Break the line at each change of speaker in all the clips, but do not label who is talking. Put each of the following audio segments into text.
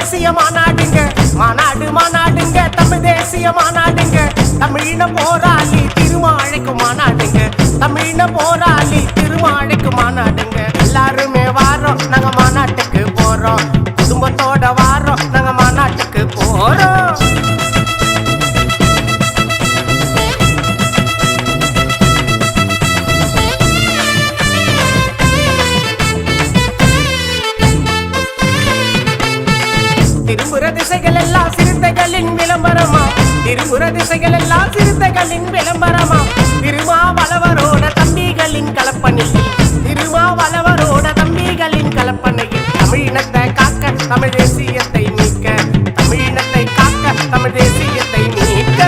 தேசிய மாநாடுங்க மாநாடு மாநாடுங்க தமிழ் தேசிய மாநாடுங்க தமிழின போராளி திருமாழைக்கு மாநாடுங்க தமிழின போராளி திருமாழைக்கு மாநாடுங்க எல்லாருமே வாரோம் நாங்க மாநாட்டுக்கு போறோம் குடும்பத்தோட வாரோம் நாங்க மாநாட்டுக்கு போறோம் திரும்புற திசைகள் எல்லாம் சிறுத்தைகளின் விளம்பரமா திரும்புற திசைகள் எல்லாம் சிறுத்தைகளின் விளம்பரமா திருமாவளவரோட தம்பிகளின் கலப்பணியில் திருமாவளவரோட தம்பிகளின் கலப்பணியில் தமிழினத்தை காக்க தமிழ் தேசியத்தை மீட்க தமிழினத்தை காக்க தமிழ் தேசியத்தை மீட்க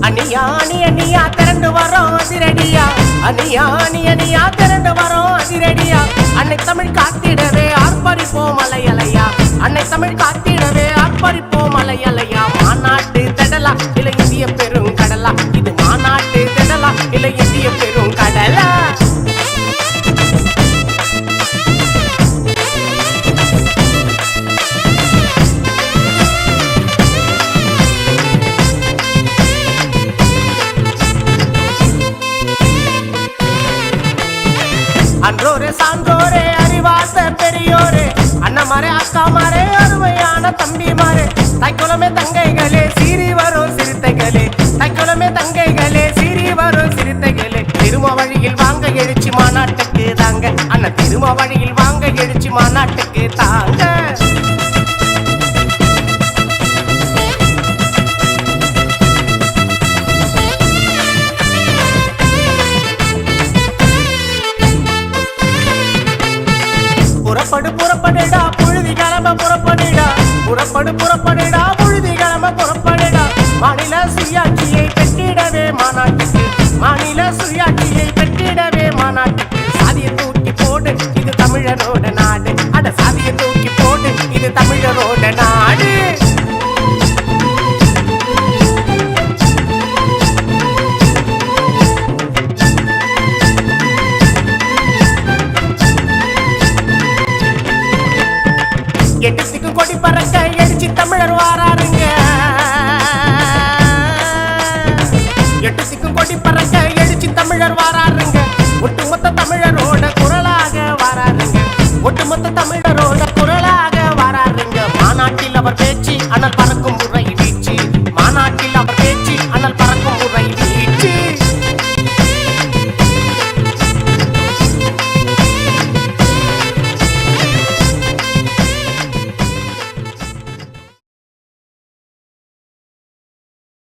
அணியா திரண்டு வரோம் அதிரடியா அணியா திரண்டு வரோம் அதிரடியா அன்னை தமிழ் காத்திடவே ஆர்ப்பரிப்போம் அலையலையா அன்னை தமிழ் காத்திடவே ஆர்ப்பரிப்போம் அலையலையா மாநாட்டு திடலா இல்ல இந்திய பெரும் கடலா இது மாநாட்டு திடலா இல்ல இந்திய பெரும் கடலா அன்றோரே சான்றோரே அறிவாச பெரியோரே அண்ணமாரே அக்காமாரே அருமையான தம்பிமாரே தைக்குளமே தங்கைகளே சீறி வரும் சிறுத்தைகளே தைக்குளமே தங்கைகளே சீறி வரும் சிறுத்தைகளே திரும்ப வழியில் வாங்க எழுச்சி மாநாட்டுக்கு தாங்க அண்ணன் திரும்ப வழியில் வாங்க எழுச்சி மாநாட்டுக்கு தாங்க புறப்படுடா புழுதி கிளம்ப புறப்படுடா புழுதி கிளம்ப புறப்படுடா மாநில சுயாட்சியை பெற்றிடவே மாநாட்டுக்கு மாநில சுயாட்சியை பெற்றிடவே மாநாட்டுக்கு சாதியை தூக்கி போடு இது தமிழரோட நாடு அட சாதியை தூக்கி போடு இது தமிழரோட நாடு எட்டுத்துக்கு கொடி பறக்க எழுச்சி தமிழர் வாராருங்க எட்டுத்துக்கு கொடி பறக்க எழுச்சி தமிழர் வாராருங்க ஒட்டுமொத்த தமிழரோட குரலாக வாராருங்க ஒட்டுமொத்த தமிழரோட குரலாக வாராருங்க மாநாட்டில் அவர் பேச்சு அனல் பறக்கும்